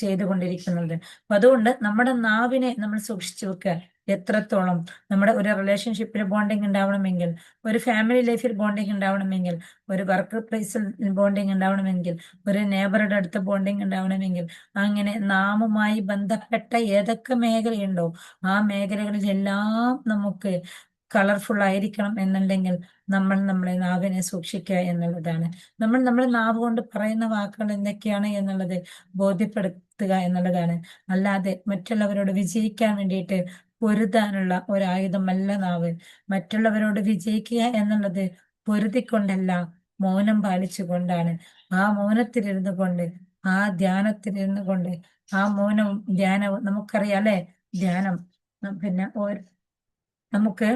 ചെയ്തുകൊണ്ടിരിക്കുന്നത്. അപ്പൊ അതുകൊണ്ട് നമ്മുടെ നാവിനെ നമ്മൾ സൂക്ഷിച്ചു വെക്കുക. എത്രത്തോളം നമ്മുടെ ഒരു റിലേഷൻഷിപ്പിൽ ബോണ്ടിങ് ഉണ്ടാവണമെങ്കിൽ, ഒരു ഫാമിലി ലൈഫിൽ ബോണ്ടിങ് ഉണ്ടാവണമെങ്കിൽ, ഒരു വർക്ക് പ്ലേസിൽ ബോണ്ടിങ് ഉണ്ടാവണമെങ്കിൽ, ഒരു നെയ്ബറുടെ അടുത്ത് ബോണ്ടിങ് ഉണ്ടാവണമെങ്കിൽ, അങ്ങനെ നാമുമായി ബന്ധപ്പെട്ട ഏതൊക്കെ മേഖലയുണ്ടോ ആ മേഖലകളിലെല്ലാം നമുക്ക് കളർഫുൾ ആയിരിക്കണം എന്നുണ്ടെങ്കിൽ നമ്മൾ നമ്മളെ നാവിനെ സൂക്ഷിക്കുക എന്നുള്ളതാണ്. നമ്മൾ നമ്മുടെ നാവ് കൊണ്ട് പറയുന്ന വാക്കുകൾ എന്തൊക്കെയാണ് എന്നുള്ളത് ബോധ്യപ്പെടുത്തുക എന്നുള്ളതാണ്. അല്ലാതെ മറ്റുള്ളവരോട് വിജയിക്കാൻ വേണ്ടിയിട്ട് പൊരുതാനുള്ള ഒരായുധമല്ല നാവ്. മറ്റുള്ളവരോട് വിജയിക്കുക എന്നുള്ളത് പൊരുതിക്കൊണ്ടല്ല, മൗനം പാലിച്ചുകൊണ്ടാണ്. ആ മൗനത്തിലിരുന്നു കൊണ്ട്, ആ ധ്യാനത്തിലിരുന്നു കൊണ്ട്, ആ മൗനവും ധ്യാനവും നമുക്കറിയാം അല്ലെ. ധ്യാനം പിന്നെ നമുക്ക്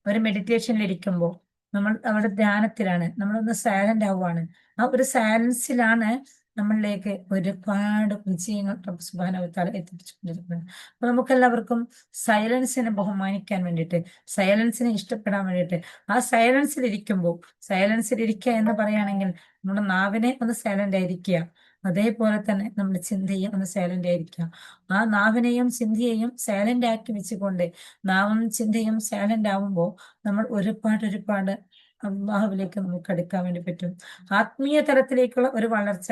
ഒരു മെഡിറ്റേഷനിൽ ഇരിക്കുമ്പോൾ നമ്മൾ അവിടെ ധ്യാനത്തിലാണ്, നമ്മളൊന്ന് സൈലന്റ് ആവുകയാണ്. ആ ഒരു സൈലൻസിലാണ് നമ്മളിലേക്ക് ഒരുപാട് വിജയങ്ങൾ റബ്ബ് സുബ്ഹാനഹു വ തആല എത്തിച്ചുകൊണ്ടിരിക്കുന്നത്. അപ്പൊ നമുക്കെല്ലാവർക്കും സൈലൻസിനെ ബഹുമാനിക്കാൻ വേണ്ടിയിട്ട്, സൈലൻസിനെ ഇഷ്ടപ്പെടാൻ വേണ്ടിയിട്ട്, ആ സൈലൻസിൽ ഇരിക്കുക എന്ന് പറയുകയാണെങ്കിൽ നമ്മുടെ നാവിനെ ഒന്ന് സൈലന്റ് ആയിരിക്കുക, അതേപോലെ തന്നെ നമ്മുടെ ചിന്തയും ഒന്ന് സൈലന്റ് ആയിരിക്കുക. ആ നാവിനെയും ചിന്തയെയും സൈലന്റ് ആക്കി വെച്ചുകൊണ്ട്, നാവും ചിന്തയും സൈലന്റ് ആവുമ്പോൾ നമ്മൾ ഒരുപാട് അള്ളാഹുവിലേക്ക് നമുക്ക് അടുക്കാൻ വേണ്ടി പറ്റും. ആത്മീയ തലത്തിലേക്കുള്ള ഒരു വളർച്ച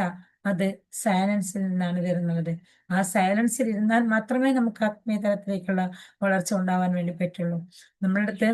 അത് സൈലൻസിൽ നിന്നാണ് വരുന്നത്. ആ സൈലൻസിൽ ഇരുന്നാൽ മാത്രമേ നമുക്ക് ആത്മീയ തലത്തിലേക്കുള്ള വളർച്ച ഉണ്ടാവാൻ വേണ്ടി പറ്റുള്ളൂ. നമ്മളുടെ അടുത്ത്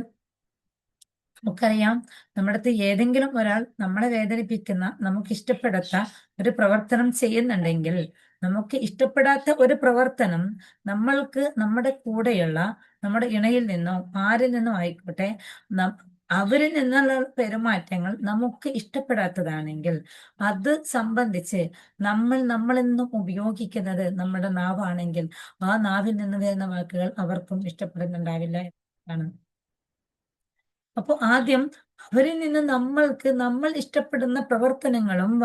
നമുക്കറിയാം, നമ്മുടെ അടുത്ത് ഏതെങ്കിലും ഒരാൾ നമ്മളെ വേദനിപ്പിക്കുന്ന, നമുക്ക് ഇഷ്ടപ്പെടാത്ത ഒരു പ്രവർത്തനം ചെയ്യുന്നുണ്ടെങ്കിൽ, നമുക്ക് ഇഷ്ടപ്പെടാത്ത ഒരു പ്രവർത്തനം നമ്മൾക്ക് നമ്മുടെ കൂടെയുള്ള നമ്മുടെ ഇണയിൽ നിന്നോ ആരിൽ നിന്നോ ആയിക്കോട്ടെ, നം- അവരിൽ നിന്നുള്ള പെരുമാറ്റങ്ങൾ നമുക്ക് ഇഷ്ടപ്പെടാത്തതാണെങ്കിൽ, അത് സംബന്ധിച്ച് നമ്മളിൽ നിന്നും ഉപയോഗിക്കുന്നത് നമ്മുടെ നാവാണെങ്കിൽ, ആ നാവിൽ നിന്ന് വരുന്ന വാക്കുകൾ അവർക്കും ഇഷ്ടപ്പെടുന്നുണ്ടാവില്ല എന്നാണ്. അപ്പൊ ആദ്യം അവരിൽ നിന്ന് നമ്മൾ ഇഷ്ടപ്പെടുന്ന പ്രവർത്തനങ്ങളും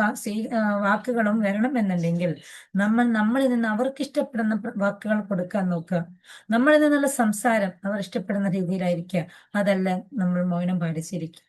വാക്കുകളും വരണമെന്നുണ്ടെങ്കിൽ, നമ്മളിൽ നിന്ന് അവർക്ക് ഇഷ്ടപ്പെടുന്ന വാക്കുകൾ കൊടുക്കാൻ നോക്കുക. നമ്മളിൽ നിന്നുള്ള സംസാരം അവർ ഇഷ്ടപ്പെടുന്ന രീതിയിലായിരിക്കുക. അതല്ല, നമ്മൾ മൗനം പാലിച്ചിരിക്കുക.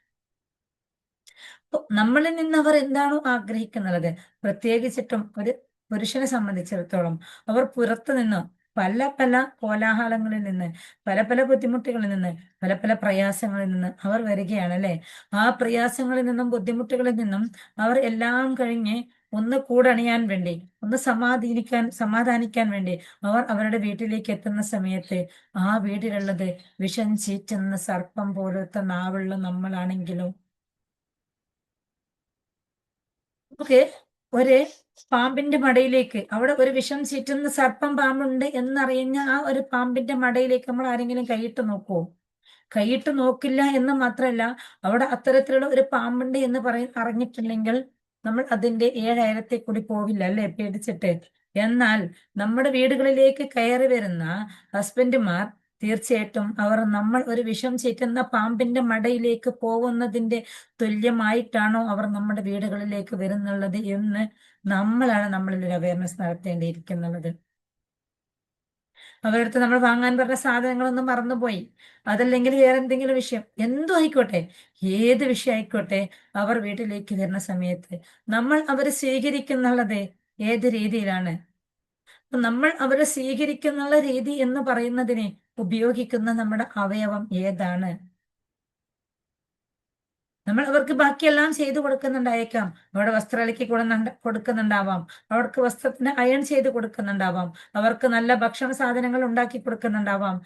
അപ്പൊ നമ്മളിൽ നിന്ന് അവർ എന്താണോ ആഗ്രഹിക്കുന്നത്, പ്രത്യേകിച്ചിട്ടും ഒരു പുരുഷനെ സംബന്ധിച്ചിടത്തോളം, അവർ പുറത്തു നിന്ന് പല പല കോലാഹലങ്ങളിൽ നിന്ന്, പല പല ബുദ്ധിമുട്ടുകളിൽ നിന്ന്, പല പല പ്രയാസങ്ങളിൽ നിന്ന് അവർ വരികയാണ് അല്ലെ. ആ പ്രയാസങ്ങളിൽ നിന്നും ബുദ്ധിമുട്ടുകളിൽ നിന്നും അവർ എല്ലാം കഴിഞ്ഞ് ഒന്ന് കൂടണിയാൻ വേണ്ടി, ഒന്ന് സമാധാനിക്കാൻ വേണ്ടി അവർ അവരുടെ വീട്ടിലേക്ക് എത്തുന്ന സമയത്ത്, ആ വീട്ടിലുള്ളത് വിഷം ചീറ്റുന്ന സർപ്പം പോലത്തെ നാവുള്ള നമ്മളാണെങ്കിലും, നമുക്ക് ഒരു പാമ്പിന്റെ മടയിലേക്ക്, അവിടെ ഒരു വിഷം ചീറ്റുന്ന സർപ്പം പാമ്പുണ്ട് എന്നറിയുന്ന ആ ഒരു പാമ്പിന്റെ മടയിലേക്ക് നമ്മൾ ആരെങ്കിലും കൈയിട്ട് നോക്കുവോ? കൈയിട്ട് നോക്കില്ല എന്ന് മാത്രമല്ല, അവിടെ അത്തരത്തിലുള്ള ഒരു പാമ്പുണ്ട് എന്ന് അറിഞ്ഞിട്ടുണ്ടെങ്കിൽ നമ്മൾ അതിന്റെ ഏഴയലത്തെ കൂടി പോവില്ല അല്ലെ, പേടിച്ചിട്ട്. എന്നാൽ നമ്മുടെ വീടുകളിലേക്ക് കയറി വരുന്ന ഹസ്ബൻഡുമാർ, തീർച്ചയായിട്ടും അവർ നമ്മൾ ഒരു വിഷം ചീറ്റുന്ന പാമ്പിന്റെ മടയിലേക്ക് പോകുന്നതിന്റെ തുല്യമായിട്ടാണോ അവർ നമ്മുടെ വീടുകളിലേക്ക് വരുന്നുള്ളത് എന്ന് നമ്മളാണ് നമ്മളിൽ ഒരു അവയർനെസ് നടത്തേണ്ടിയിരിക്കുന്നുള്ളത്. അവരുടെ അടുത്ത് നമ്മൾ വാങ്ങാൻ പറഞ്ഞ സാധനങ്ങളൊന്നും മറന്നുപോയി, അതല്ലെങ്കിൽ വേറെ എന്തെങ്കിലും വിഷയം, എന്തോ ആയിക്കോട്ടെ, ഏത് വിഷയം ആയിക്കോട്ടെ, അവർ വീട്ടിലേക്ക് വരുന്ന സമയത്ത് നമ്മൾ അവരെ സ്വീകരിക്കുന്നുള്ളത് ഏത് രീതിയിലാണ്? അപ്പൊ നമ്മൾ അവരെ സ്വീകരിക്കുന്നുള്ള രീതി എന്ന് പറയുന്നതിന് ഉപയോഗിക്കുന്ന നമ്മുടെ അവയവം ഏതാണ്? നമ്മൾ അവർക്ക് ബാക്കിയെല്ലാം ചെയ്തു കൊടുക്കുന്നുണ്ടായേക്കാം. അവിടെ വസ്ത്രം അലക്കി കൊടുക്കുന്നുണ്ടാവാം, അവർക്ക് വസ്ത്രത്തിന് അയൺ ചെയ്ത് കൊടുക്കുന്നുണ്ടാവാം, അവർക്ക് നല്ല ഭക്ഷണ സാധനങ്ങൾ ഉണ്ടാക്കി കൊടുക്കുന്നുണ്ടാവാം,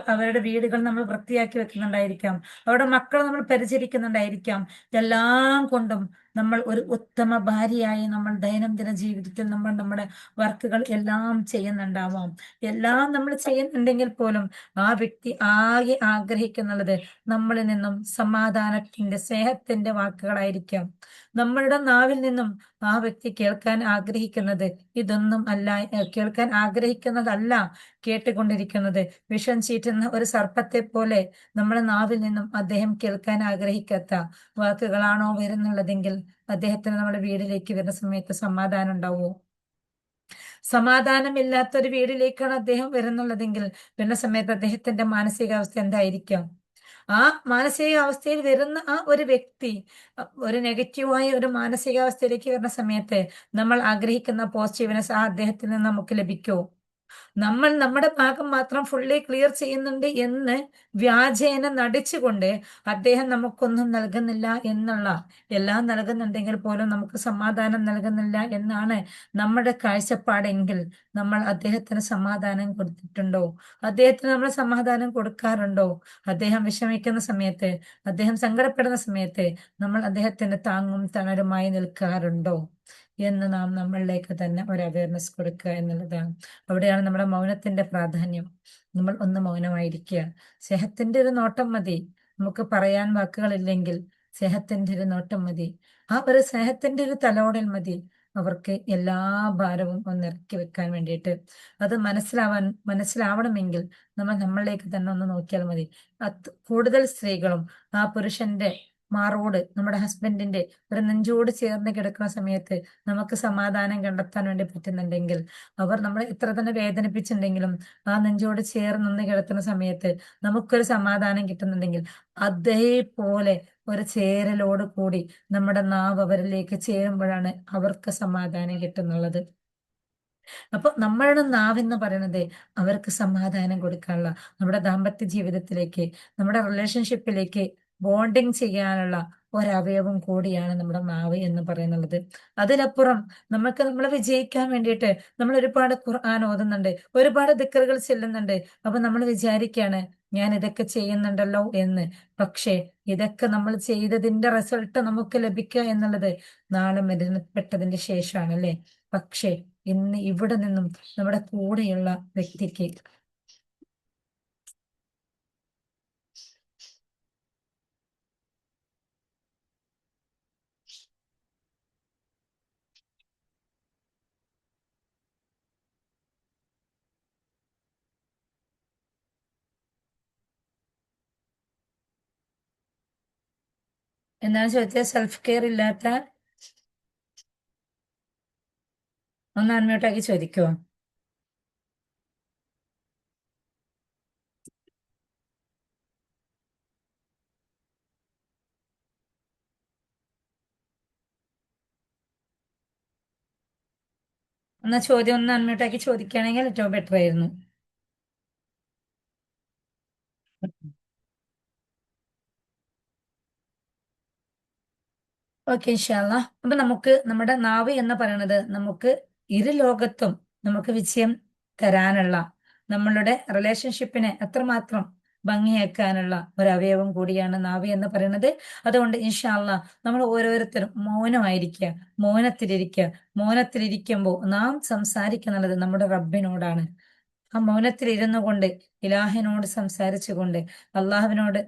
അവരുടെ വീടുകൾ നമ്മൾ വൃത്തിയാക്കി വെക്കുന്നുണ്ടായിരിക്കാം, അവരുടെ മക്കളെ നമ്മൾ പരിചരിക്കുന്നുണ്ടായിരിക്കാം. ഇതെല്ലാം കൊണ്ടും നമ്മൾ ഒരു ഉത്തമ ഭാര്യയായി നമ്മൾ ദൈനംദിന ജീവിതത്തിൽ നമ്മൾ നമ്മുടെ വർക്കുകൾ എല്ലാം ചെയ്യുന്നുണ്ടാവാം. എല്ലാം നമ്മൾ ചെയ്യുന്നുണ്ടെങ്കിൽ പോലും ആ വ്യക്തി ആകെ ആഗ്രഹിക്കുന്നുള്ളത് നമ്മളിൽ നിന്നും സമാധാനത്തിന്റെ, സ്നേഹത്തിന്റെ വാക്കുകളായിരിക്കാം. നമ്മളുടെ നാവിൽ നിന്നും ആ വ്യക്തി കേൾക്കാൻ ആഗ്രഹിക്കുന്നത് ഇതൊന്നും അല്ല. കേൾക്കാൻ ആഗ്രഹിക്കുന്നതല്ല കേട്ടുകൊണ്ടിരിക്കുന്നത്. വിഷം ചീറ്റുന്ന ഒരു സർപ്പത്തെ പോലെ നമ്മുടെ നാവിൽ നിന്നും അദ്ദേഹം കേൾക്കാൻ ആഗ്രഹിക്കാത്ത വാക്കുകളാണോ വരുന്നുള്ളതെങ്കിൽ, അദ്ദേഹത്തിന് നമ്മുടെ വീട്ടിലേക്ക് വരുന്ന സമയത്ത് സമാധാനം ഉണ്ടാവുമോ? സമാധാനമില്ലാത്ത ഒരു വീട്ടിലേക്കാണ് അദ്ദേഹം വരുന്നുള്ളതെങ്കിൽ, വരുന്ന സമയത്ത് അദ്ദേഹത്തിന്റെ മാനസികാവസ്ഥ എന്തായിരിക്കാം? ആ മാനസികാവസ്ഥയിൽ വരുന്ന ആ ഒരു വ്യക്തി ഒരു നെഗറ്റീവായ ഒരു മാനസികാവസ്ഥയിലേക്ക് വരുന്ന സമയത്ത് നമ്മൾ ആഗ്രഹിക്കുന്ന പോസിറ്റീവ്നെസ് ആ അദ്ദേഹത്തിൽ നിന്ന് നമുക്ക് ലഭിക്കുമോ? നമ്മൾ നമ്മുടെ ഭാഗം മാത്രം ഫുള്ളി ക്ലിയർ ചെയ്യുന്നുണ്ട് എന്ന് വ്യാജേന നടിച്ചുകൊണ്ട് അദ്ദേഹം നമുക്കൊന്നും നൽകുന്നില്ല എന്നുള്ള, എല്ലാം നൽകുന്നുണ്ടെങ്കിൽ പോലും നമുക്ക് സമാധാനം നൽകുന്നില്ല എന്നാണ് നമ്മുടെ കാഴ്ചപ്പാടെങ്കിൽ, നമ്മൾ അദ്ദേഹത്തിന് സമാധാനം കൊടുത്തിട്ടുണ്ടോ? അദ്ദേഹത്തിന് നമ്മൾ സമാധാനം കൊടുക്കാറുണ്ടോ? അദ്ദേഹം വിഷമിക്കുന്ന സമയത്ത്, അദ്ദേഹം സങ്കടപ്പെടുന്ന സമയത്ത് നമ്മൾ അദ്ദേഹത്തിന് താങ്ങും തണലുമായി നിൽക്കാറുണ്ടോ എന്ന് നാം നമ്മളിലേക്ക് തന്നെ ഒരു അവയർനെസ് കൊടുക്കുക എന്നുള്ളതാണ്. അവിടെയാണ് നമ്മുടെ മൗനത്തിന്റെ പ്രാധാന്യം. നമ്മൾ ഒന്ന് മൗനമായിരിക്കുക. സ്നേഹത്തിന്റെ ഒരു നോട്ടം മതി. നമുക്ക് പറയാൻ വാക്കുകളില്ലെങ്കിൽ സ്നേഹത്തിന്റെ ഒരു നോട്ടം മതി. ആ ഒരു സ്നേഹത്തിന്റെ ഒരു തലോടൽ മതി അവർക്ക് എല്ലാ ഭാരവും ഒന്ന് ഇറക്കി വെക്കാൻ വേണ്ടിയിട്ട്. അത് മനസ്സിലാവണമെങ്കിൽ നമ്മൾ നമ്മളിലേക്ക് തന്നെ ഒന്ന് നോക്കിയാൽ മതി. കൂടുതൽ സ്ത്രീകളും ആ പുരുഷന്റെ മാറോട്, നമ്മുടെ ഹസ്ബൻഡിന്റെ ഒരു നെഞ്ചോട് ചേർന്ന് കിടക്കുന്ന സമയത്ത് നമുക്ക് സമാധാനം കണ്ടെത്താൻ വേണ്ടി പറ്റുന്നുണ്ടെങ്കിൽ, അവർ നമ്മളെ എത്ര തന്നെ വേദനിപ്പിച്ചിട്ടുണ്ടെങ്കിലും ആ നെഞ്ചോട് ചേർന്ന് നിന്ന് കിടക്കുന്ന സമയത്ത് നമുക്കൊരു സമാധാനം കിട്ടുന്നുണ്ടെങ്കിൽ, അതേപോലെ ഒരു ചേരലോട് കൂടി നമ്മുടെ നാവ് അവരിലേക്ക് ചേരുമ്പോഴാണ് അവർക്ക് സമാധാനം കിട്ടുന്നുള്ളത്. അപ്പൊ നമ്മളുടെ നാവെന്ന് പറയുന്നത് അവർക്ക് സമാധാനം കൊടുക്കാനുള്ള, നമ്മുടെ ദാമ്പത്യ ജീവിതത്തിലേക്ക്, നമ്മുടെ റിലേഷൻഷിപ്പിലേക്ക് ബോണ്ടിങ് ചെയ്യാനുള്ള ഒരവയവം കൂടിയാണ് നമ്മുടെ നാവ് എന്ന് പറയുന്നത്. അതിനപ്പുറം നമ്മളെ വിജയിക്കാൻ വേണ്ടിയിട്ട് നമ്മൾ ഒരുപാട് ഖുർആൻ ഓതുന്നുണ്ട്, ഒരുപാട് ദിക്റുകൾ ചെല്ലുന്നുണ്ട്. അപ്പൊ നമ്മൾ വിചാരിക്കാണ് ഞാൻ ഇതൊക്കെ ചെയ്യുന്നുണ്ടല്ലോ എന്ന്. പക്ഷേ ഇതൊക്കെ നമ്മൾ ചെയ്തതിന്റെ റിസൾട്ട് നമുക്ക് ലഭിക്കുക എന്നുള്ളത് നാളെ മരണപ്പെട്ടതിന്റെ ശേഷമാണ്, അല്ലെ? പക്ഷേ ഇന്ന് ഇവിടെ നിന്നും നമ്മുടെ കൂടെയുള്ള വ്യക്തിക്ക് എന്താണ് ചോദിച്ചാൽ സെൽഫ് കെയർ ഇല്ലാത്ത, ഒന്ന് അൺമ്യൂട്ടാക്കി ചോദിക്കുമോ? എന്നാ ചോദ്യം ഒന്ന് അൺമ്യൂട്ടാക്കി ചോദിക്കുകയാണെങ്കിൽ ഏറ്റവും ബെറ്റർ ആയിരുന്നു. ഓക്കെ, ഇൻഷാല്ലാ. അപ്പൊ നമുക്ക് നമ്മുടെ നാവ് എന്ന് പറയുന്നത് നമുക്ക് ഇരു ലോകത്തും നമുക്ക് വിജയം തരാനുള്ള, നമ്മളുടെ റിലേഷൻഷിപ്പിനെ എത്രമാത്രം ഭംഗിയാക്കാനുള്ള ഒരു അവയവം കൂടിയാണ് നാവ് എന്ന് പറയുന്നത്. അതുകൊണ്ട് ഇൻഷാല്ലാ നമ്മൾ ഓരോരുത്തരും മൗനമായിരിക്കുക, മൗനത്തിലിരിക്കുക. മൗനത്തിലിരിക്കുമ്പോൾ നാം സംസാരിക്കുന്നത് നമ്മുടെ റബ്ബിനോടാണ്. ആ മൗനത്തിൽ ഇരുന്നു കൊണ്ട് ഇലാഹിനോട് സംസാരിച്ചുകൊണ്ട്, അള്ളാഹുവിനോട്